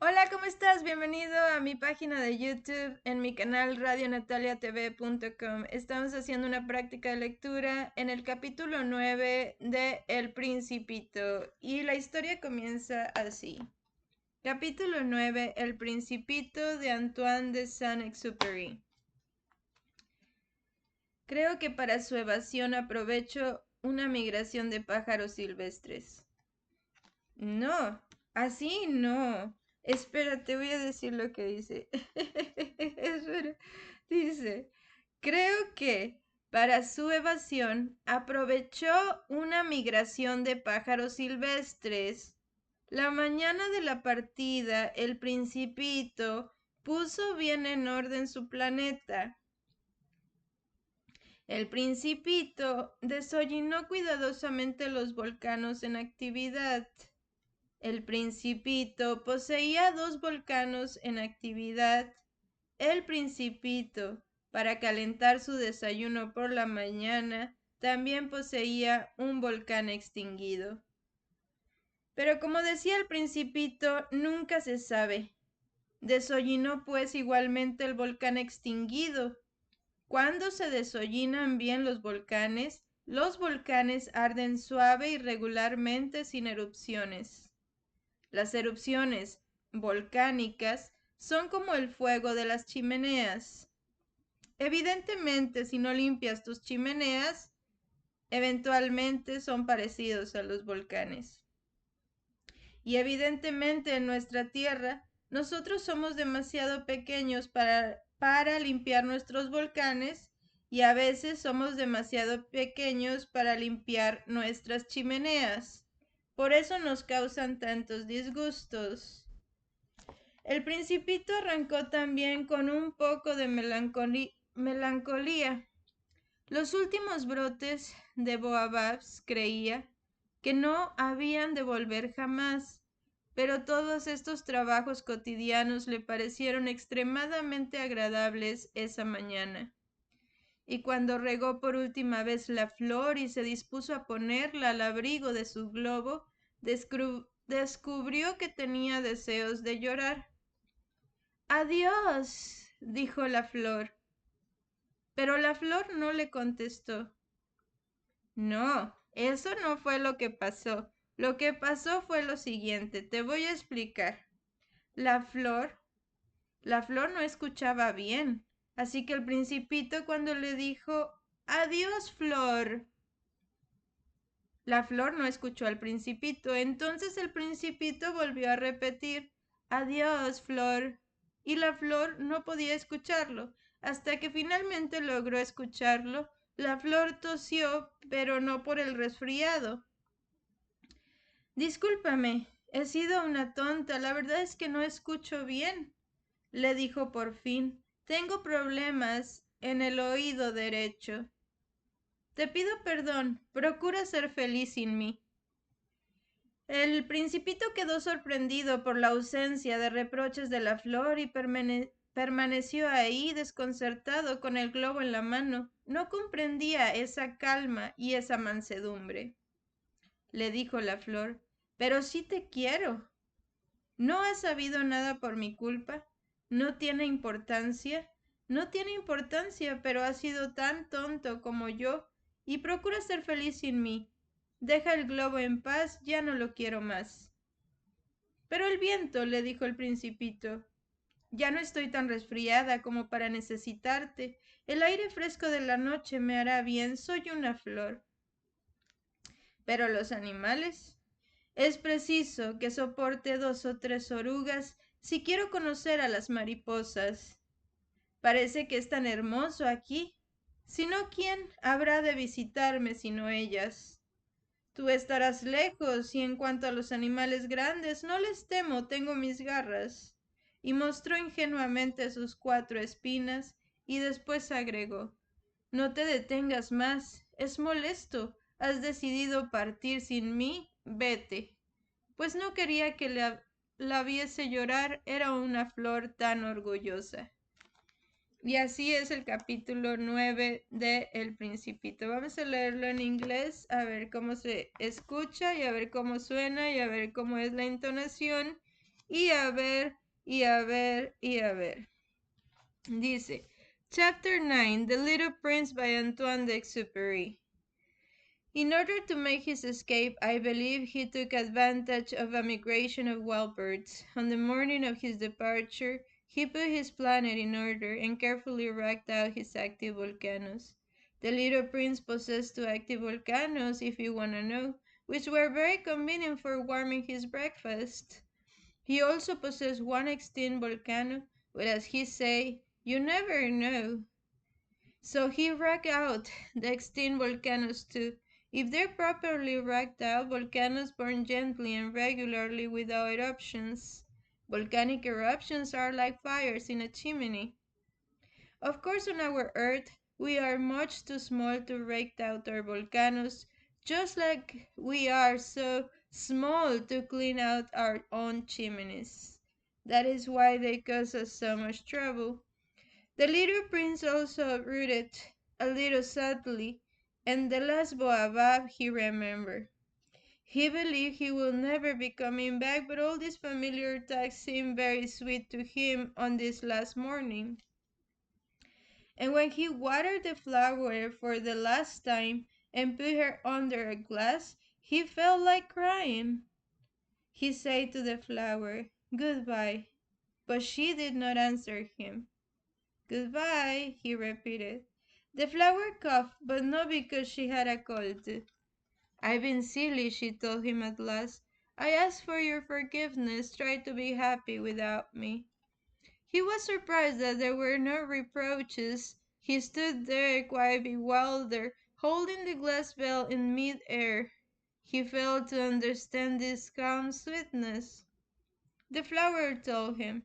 Hola, ¿cómo estás? Bienvenido a mi página de YouTube en mi canal radionataliatv.com. Estamos haciendo una práctica de lectura en el capítulo 9 de El Principito y la historia comienza así. Capítulo 9, El Principito de Antoine de Saint-Exupéry. Creo que para su evasión aprovecho una migración de pájaros silvestres. No, así no. Espera, te voy a decir lo que dice. Espera. Dice, creo que para su evasión aprovechó una migración de pájaros silvestres. La mañana de la partida, el Principito puso bien en orden su planeta. El Principito desollinó cuidadosamente los volcanos en actividad. El Principito poseía 2 volcanos en actividad. El Principito, para calentar su desayuno por la mañana, también poseía un volcán extinguido. Pero como decía el Principito, nunca se sabe. Desollinó pues igualmente el volcán extinguido. Cuando se desollinan bien los volcanes arden suave y regularmente sin erupciones. Las erupciones volcánicas son como el fuego de las chimeneas. Evidentemente, si no limpias tus chimeneas, eventualmente son parecidos a los volcanes. Y evidentemente en nuestra Tierra, nosotros somos demasiado pequeños para limpiar nuestros volcanes y a veces somos demasiado pequeños para limpiar nuestras chimeneas. Por eso nos causan tantos disgustos. El Principito arrancó también con un poco de melancolía. Los últimos brotes de baobabs creía que no habían de volver jamás, pero todos estos trabajos cotidianos le parecieron extremadamente agradables esa mañana. Y cuando regó por última vez la flor y se dispuso a ponerla al abrigo de su globo, descubrió que tenía deseos de llorar. Adiós, dijo la flor. Pero la flor no le contestó. No, eso no fue lo que pasó. Lo que pasó fue lo siguiente, te voy a explicar. La flor, la flor no escuchaba bien, así que el Principito cuando le dijo, adiós, flor. La flor no escuchó al Principito, entonces el Principito volvió a repetir, adiós, flor. Y la flor no podía escucharlo. Hasta que finalmente logró escucharlo, la flor tosió, pero no por el resfriado. Discúlpame, he sido una tonta, la verdad es que no escucho bien, le dijo por fin. Tengo problemas en el oído derecho. Te pido perdón, procura ser feliz sin mí. El Principito quedó sorprendido por la ausencia de reproches de la flor y permaneció ahí desconcertado con el globo en la mano. No comprendía esa calma y esa mansedumbre. Le dijo la flor, pero sí te quiero. ¿No has sabido nada por mi culpa? ¿No tiene importancia? No tiene importancia, pero has sido tan tonto como yo y procura ser feliz sin mí. Deja el globo en paz, ya no lo quiero más. Pero el viento, le dijo el Principito, ya no estoy tan resfriada como para necesitarte. El aire fresco de la noche me hará bien, soy una flor. Pero los animales, es preciso que soporte 2 o 3 orugas si quiero conocer a las mariposas. Parece que es tan hermoso aquí. Si no, ¿quién habrá de visitarme sino ellas? Tú estarás lejos, y en cuanto a los animales grandes, no les temo, tengo mis garras. Y mostró ingenuamente sus 4 espinas, y después agregó, no te detengas más, es molesto, has decidido partir sin mí, vete. Pues no quería que la viese llorar, era una flor tan orgullosa. Y así es el capítulo 9 de El Principito. Vamos a leerlo en inglés, a ver cómo se escucha y a ver cómo suena y a ver cómo es la entonación. Y a ver, y a ver, y a ver. Dice, Chapter 9, The Little Prince by Antoine de Exupéry. In order to make his escape, I believe he took advantage of a migration of wild birds. On the morning of his departure, he put his planet in order and carefully racked out his active volcanoes. The little prince possessed two active volcanoes, if you want to know, which were very convenient for warming his breakfast. He also possessed one extinct volcano, but as he say, you never know. So he racked out the extinct volcanoes too. If they're properly racked out, volcanoes burn gently and regularly without eruptions. Volcanic eruptions are like fires in a chimney. Of course, on our Earth, we are much too small to rake out our volcanoes, just like we are so small to clean out our own chimneys. That is why they cause us so much trouble. The little prince also rooted a little sadly, and the last baobab he remembered. He believed he would never be coming back, but all these familiar talks seemed very sweet to him on this last morning. And when he watered the flower for the last time and put her under a glass, he felt like crying. He said to the flower, "Goodbye," but she did not answer him. "Goodbye," he repeated. The flower coughed, but not because she had a cold. "I've been silly," she told him at last. "I ask for your forgiveness. Try to be happy without me." He was surprised that there were no reproaches. He stood there quite bewildered, holding the glass bell in mid-air. He failed to understand this calm sweetness. The flower told him,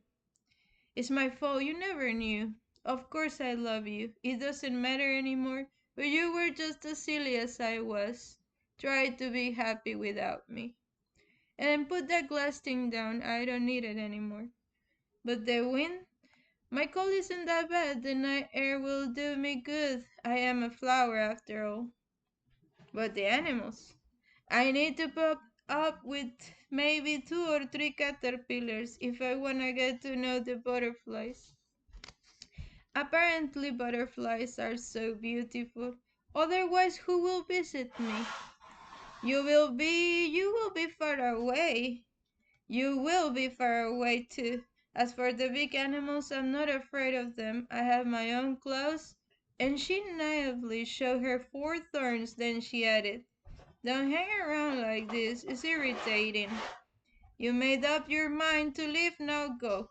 "It's my fault, you never knew. Of course I love you. It doesn't matter anymore, but you were just as silly as I was. Try to be happy without me. And put that glass thing down, I don't need it anymore. But the wind? My cold isn't that bad. The night air will do me good. I am a flower after all. But the animals? I need to put up with maybe 2 or 3 caterpillars if I wanna get to know the butterflies. Apparently butterflies are so beautiful. Otherwise, who will visit me? You will be far away. You will be far away too. As for the big animals, I'm not afraid of them. I have my own claws." And she naively showed her 4 thorns, then she added, "Don't hang around like this. It's irritating. You made up your mind to leave, now go."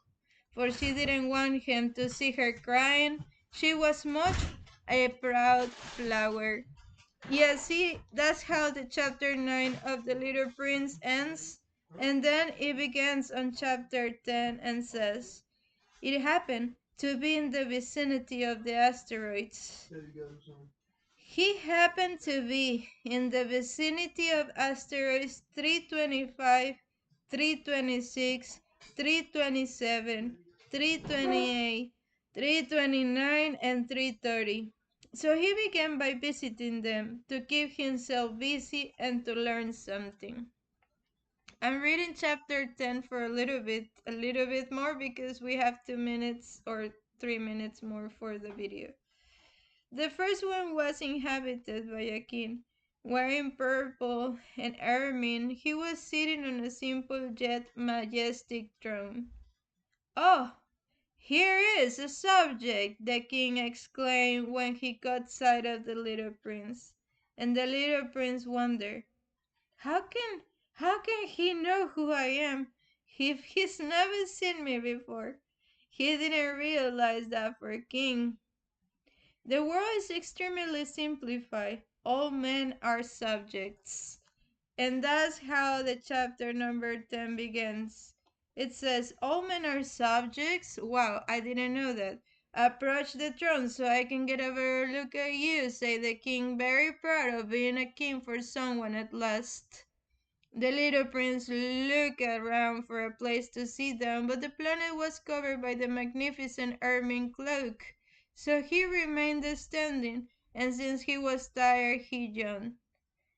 For she didn't want him to see her crying. She was much a proud flower. Yeah, see, that's how the chapter 9 of The Little Prince ends. And then it begins on chapter 10 and says, "It happened to be in the vicinity of the asteroids." He happened to be in the vicinity of asteroids 325, 326, 327, 328, 329, and 330. So he began by visiting them to keep himself busy and to learn something. I'm reading chapter 10 for a little bit more because we have 2 minutes or 3 minutes more for the video. The first one was inhabited by a king. Wearing purple and ermine, he was sitting on a simple yet majestic throne. "Oh, here is a subject!" the king exclaimed when he caught sight of the little prince. And the little prince wondered, how can he know who I am if he's never seen me before? He didn't realize that for a king, the world is extremely simplified. All men are subjects. And that's how the chapter number 10 begins. It says, "All men are subjects." Wow, I didn't know that. "Approach the throne so I can get a better look at you," said the king, very proud of being a king for someone at last. The little prince looked around for a place to sit down, but the planet was covered by the magnificent ermine cloak, so he remained standing, and since he was tired, he yawned.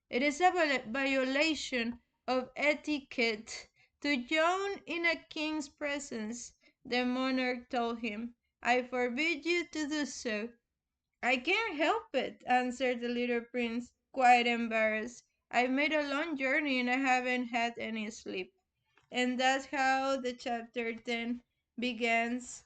"It is a violation of etiquette To yawn in a king's presence, the monarch told him. I forbid you to do so. I can't help it, answered the little prince, quite embarrassed. I've made a long journey and I haven't had any sleep. And that's how the chapter 10 begins.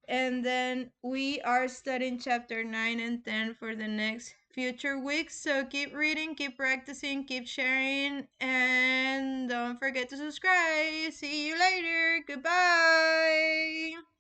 And then we are studying chapter 9 and 10 for the next future weeks. So keep reading, keep practicing, keep sharing, and don't forget to subscribe. See you later. Goodbye.